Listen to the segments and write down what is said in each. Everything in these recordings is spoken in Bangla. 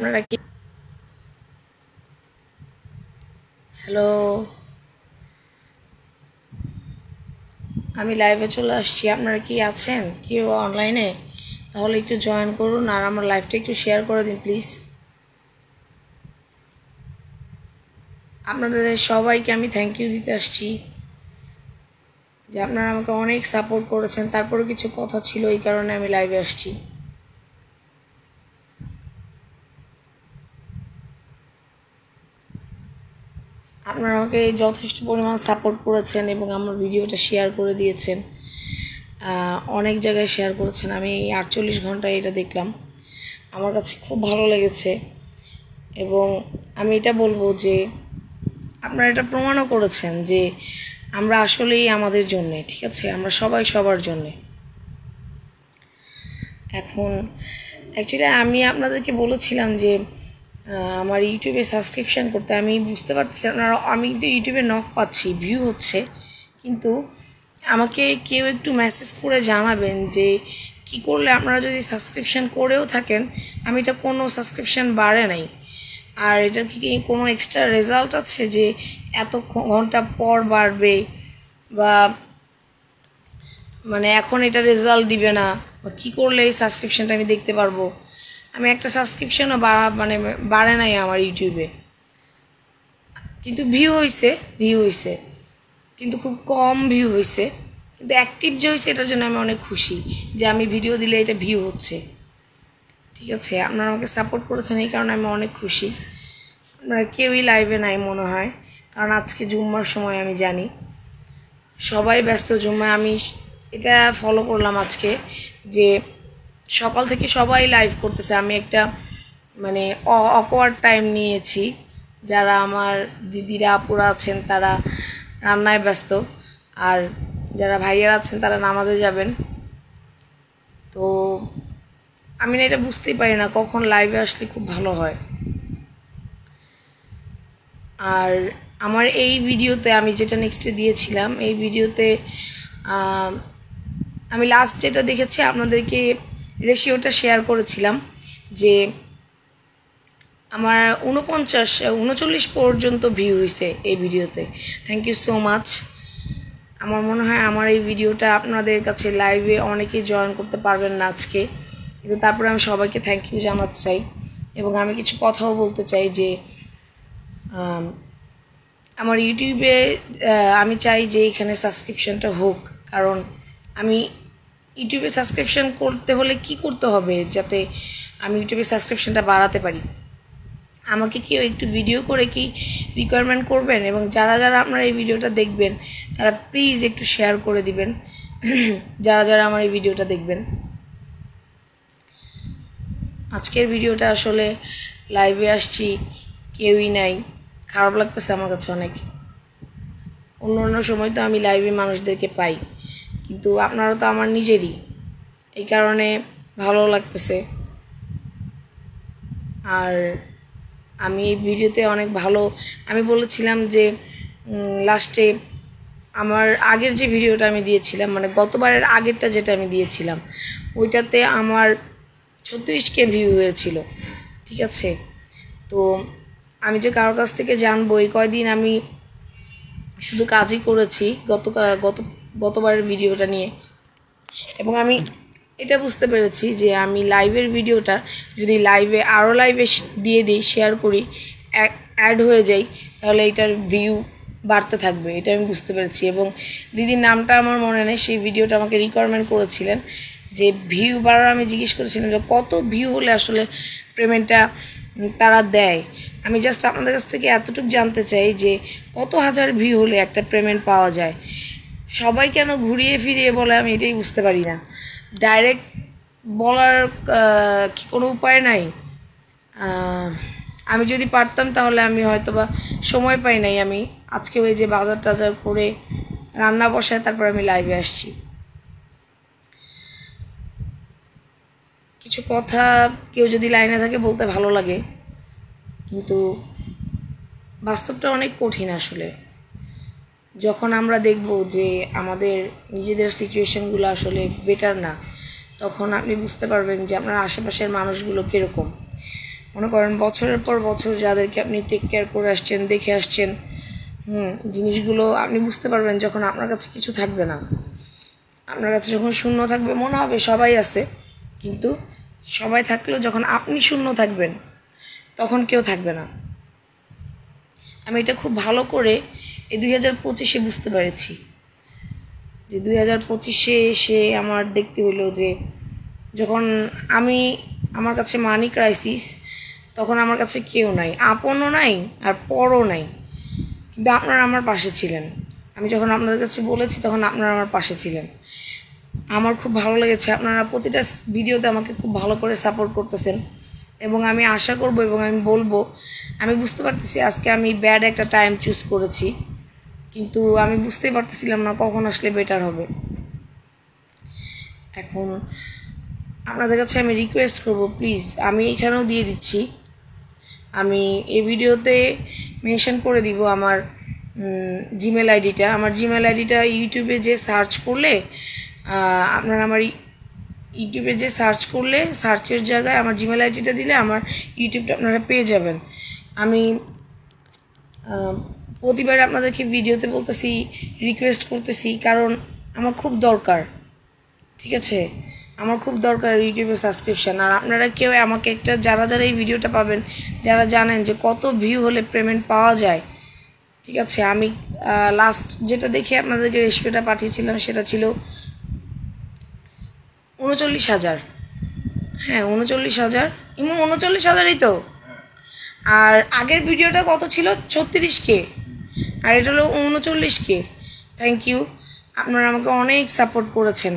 আপনারা কি হ্যালো আমি লাইভে চলে আসছি। আপনারা কি আছেন কেউ অনলাইনে? তাহলে একটু জয়েন করুন আর আমার লাইভটা একটু শেয়ার করে দিন প্লিজ। আপনাদের সবাইকে আমি থ্যাংক ইউ দিতে আসছি যে আপনারা আমাকে অনেক সাপোর্ট করেছেন। তারপরে কিছু কথা ছিল, এই কারণে আমি লাইভে আসছি। আপনারা আমাকে যথেষ্ট পরিমাণ সাপোর্ট করেছেন এবং আমার ভিডিওটা শেয়ার করে দিয়েছেন, অনেক জায়গায় শেয়ার করেছেন। আমি 48 ঘন্টায় এটা দেখলাম, আমার কাছে খুব ভালো লেগেছে। এবং আমি এটা বলবো যে আপনারা এটা প্রমাণও করেছেন যে আমরা আসলেই আমাদের জন্যে, ঠিক আছে, আমরা সবাই সবার জন্যে। এখন অ্যাকচুয়ালি আমি আপনাদেরকে বলেছিলাম যে আমার ইউটিউবে সাবস্ক্রিপশান করতে। আমি বুঝতে পারছি আপনারা, আমি কিন্তু ইউটিউবে নক পাচ্ছি, ভিউ হচ্ছে, কিন্তু আমাকে কেউ একটু মেসেজ করে জানাবেন যে কি করলে আপনারা যদি সাবস্ক্রিপশান করেও থাকেন, আমি এটা কোনো সাবস্ক্রিপশান বাড়ে নাই, আর এটার কি কোনো এক্সট্রা রেজাল্ট আছে যে এত ঘন্টা পর বাড়বে, বা মানে এখন এটা রেজাল্ট দিবে না, বা কী করলে এই সাবস্ক্রিপশানটা আমি দেখতে পারবো। আমি একটা সাবস্ক্রিপশানও বাড়ে নাই আমার ইউটিউবে, কিন্তু ভিউ হয়েছে, কিন্তু খুব কম ভিউ হয়েছে। কিন্তু অ্যাক্টিভ যে হয়েছে এটার জন্য আমি অনেক খুশি যে আমি ভিডিও দিলে এটা ভিউ হচ্ছে। ঠিক আছে, আপনারা আমাকে সাপোর্ট করেছেন, এই কারণে আমি অনেক খুশি। আপনারা কেউই লাইভে নাই মনে হয়, কারণ আজকে জুম্মার সময় আমি জানি সবাই ব্যস্ত জুম্মায়। আমি এটা ফলো করলাম আজকে যে সকাল থেকে সবাই লাইভ করতেছে। আমি একটা মানে অকওয়ার্ড টাইম নিয়েছি। যারা আমার দিদিরা আপুরা আছেন তারা রান্নায় ব্যস্ত, আর যারা ভাইয়েরা আছেন তারা নামাজে যাবেন। তো আমি না এটা বুঝতেই পারি না কখন লাইভে আসলে খুব ভালো হয়। আর আমার এই ভিডিওতে আমি যেটা নেক্সটে দিয়েছিলাম, এই ভিডিওতে আমি লাস্ট যেটা দেখেছি আপনাদেরকে রেশিওটা শেয়ার করেছিলাম যে আমার 39 পর্যন্ত ভিউ হয়েছে এই ভিডিওতে। Thank you so much. আমার মনে হয় আমার এই ভিডিওটা আপনাদের কাছে লাইভে অনেকেই জয়েন করতে পারবেন না আজকে, কিন্তু তারপরে আমি সবাইকে থ্যাংক ইউ জানাতে চাই। এবং আমি কিছু কথাও বলতে চাই যে আমার ইউটিউবে আমি চাই যে এখানে সাবস্ক্রিপশানটা হোক, কারণ আমি ইউটিউবে সাবস্ক্রিপশান করতে হলে কি করতে হবে যাতে আমি ইউটিউবে সাবস্ক্রিপশানটা বাড়াতে পারি। আমাকে কেউ একটু ভিডিও করে কি রিকোয়ারমেন্ট করবেন, এবং যারা যারা আপনারা এই ভিডিওটা দেখবেন তারা প্লিজ একটু শেয়ার করে দিবেন যারা যারা আমার এই ভিডিওটা দেখবেন। আজকের ভিডিওটা আসলে লাইভে আসছি, কেউই নাই, খারাপ লাগতেছে আমার কাছে অনেক। অন্য অন্য সময় তো আমি লাইভে মানুষদেরকে পাই, কিন্তু আপনারা তো আমার নিজেরই, এই কারণে ভালো লাগতেছে। আর আমি এই ভিডিওতে অনেক ভালো, আমি বলেছিলাম যে লাস্টে আমার আগের যে ভিডিওটা আমি দিয়েছিলাম, মানে গতবারের আগেরটা যেটা আমি দিয়েছিলাম, ওইটাতে আমার 36K ভিউ হয়েছিল। ঠিক আছে, তো আমি যে কারোর কাছ থেকে জানবো, এই কয়দিন আমি শুধু কাজই করেছি গতবারের ভিডিওটা নিয়ে, এবং আমি এটা বুঝতে পেরেছি যে আমি লাইভের ভিডিওটা যদি লাইভে আরও লাইভে দিয়ে দিই, শেয়ার করি, অ্যাড হয়ে যাই, তাহলে এটার ভিউ বাড়তে থাকবে, এটা আমি বুঝতে পেরেছি। এবং দিদির নামটা আমার মনে নেই, সেই ভিডিওটা আমাকে রিকোয়ারমেন্ট করেছিলেন যে ভিউ বাড়ার, আমি জিজ্ঞেস করেছিলাম যে কত ভিউ হলে আসলে পেমেন্টটা তারা দেয়। আমি জাস্ট আপনাদের কাছ থেকে এতটুকু জানতে চাই যে কত হাজার ভিউ হলে একটা পেমেন্ট পাওয়া যায়। সবাই কেন ঘুরিয়ে ফিরিয়ে বলে, আমি এটাই বুঝতে পারি না। ডাইরেক্ট বলার কি কোনো উপায় নাই? আমি যদি পারতাম তাহলে আমি হয়তো বা সময় পাই নাই, আমি আজকে ওই যে বাজার টাজার করে রান্না বসায় তারপর আমি লাইভে আসছি। কিছু কথা কেউ যদি লাইনে থাকে বলতে ভালো লাগে, কিন্তু বাস্তবটা অনেক কঠিন আসলে। যখন আমরা দেখব যে আমাদের নিজেদের সিচুয়েশনগুলো আসলে বেটার না, তখন আপনি বুঝতে পারবেন যে আপনার আশেপাশের মানুষগুলো কীরকম। মনে করেন বছরের পর বছর যাদেরকে আপনি টেক কেয়ার করে আসছেন, দেখে আসছেন, জিনিসগুলো আপনি বুঝতে পারবেন যখন আপনার কাছে কিছু থাকবে না। আপনার কাছে যখন শূন্য থাকবে মনে হবে সবাই আছে, কিন্তু সবাই থাকলেও যখন আপনি শূন্য থাকবেন তখন কেউ থাকবে না। আমি এটা খুব ভালো করে এই 2025-এ বুঝতে পেরেছি যে 2025-এ এসে আমার দেখতে হলো যে যখন আমার কাছে মানি ক্রাইসিস, তখন আমার কাছে কেউ নাই, আপনও নাই আর পরও নাই, কিন্তু আপনারা আমার পাশে ছিলেন। আমি যখন আপনাদের কাছে বলেছি তখন আপনারা আমার পাশে ছিলেন। আমার খুব ভালো লেগেছে, আপনারা প্রতিটা ভিডিওতে আমাকে খুব ভালো করে সাপোর্ট করতেছেন, এবং আমি আশা করব এবং আমি বলবো, আমি বুঝতে পারতেছি আজকে আমি ব্যাড একটা টাইম চুজ করেছি, কিন্তু আমি বুঝতেই পারতেছিলাম না কখন আসলে বেটার হবে। এখন আপনাদের কাছে আমি রিকোয়েস্ট করব, প্লিজ, আমি এখানেও দিয়ে দিচ্ছি, আমি এই ভিডিওতে মেনশন করে দিব আমার জিমেল আইডিটা। আমার জিমেল আইডিটা ইউটিউবে যে সার্চ করলে আপনারা আমার ইউটিউবে যে সার্চ করলে সার্চের জায়গায় আমার জিমেল আইডিটা দিলে আমার ইউটিউবটা আপনারা পেয়ে যাবেন। আমি প্রতিবার আপনাদেরকে ভিডিওতে বলতেছি, রিকোয়েস্ট করতেছি, কারণ আমার খুব দরকার, ঠিক আছে? আমার খুব দরকার ইউটিউবে সাবস্ক্রিপশান। আর আপনারা কেউ আমাকে একটা, যারা এই ভিডিওটা পাবেন, যারা জানেন যে কত ভিউ হলে পেমেন্ট পাওয়া যায়, ঠিক আছে? আমি লাস্ট যেটা দেখে আপনাদেরকে রেসিপিটা পাঠিয়েছিলাম সেটা ছিল 39,000। হ্যাঁ, 39,000, 39,000ই তো। আর আগের ভিডিওটা কত ছিল? 36K, আর এটা হলো 39K। থ্যাংক ইউ, আপনারা আমাকে অনেক সাপোর্ট করেছেন,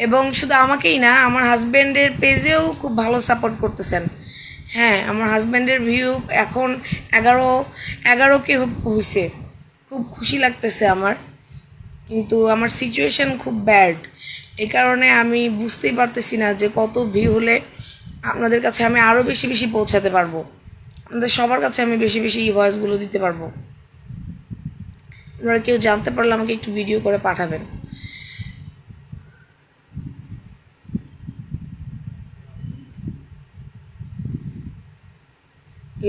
এবং শুধু আমাকেই না, আমার হাজব্যান্ডের পেজেও খুব ভালো সাপোর্ট করতেছেন। হ্যাঁ, আমার হাজব্যান্ডের ভিউ এখন 11K হয়েছে। খুব খুশি লাগতেছে আমার, কিন্তু আমার সিচুয়েশান খুব ব্যাড, এই কারণে আমি বুঝতেই পারতেছি না যে কত ভিউ হলে আপনাদের কাছে আমি আরও বেশি বেশি পৌঁছাতে পারবো, আপনাদের সবার কাছে আমি বেশি বেশি এই ভয়েসগুলো দিতে পারবো। আপনারা কেউ জানতে পারলে আমাকে একটু ভিডিও করে পাঠাবেন।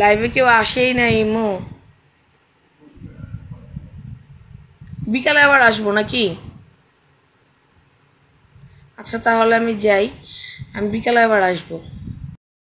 লাইভে কেউ আসেই না ইমো, বিকালে আবার আসবো নাকি? আচ্ছা, তাহলে আমি যাই, আমি বিকালে আবার আসবো।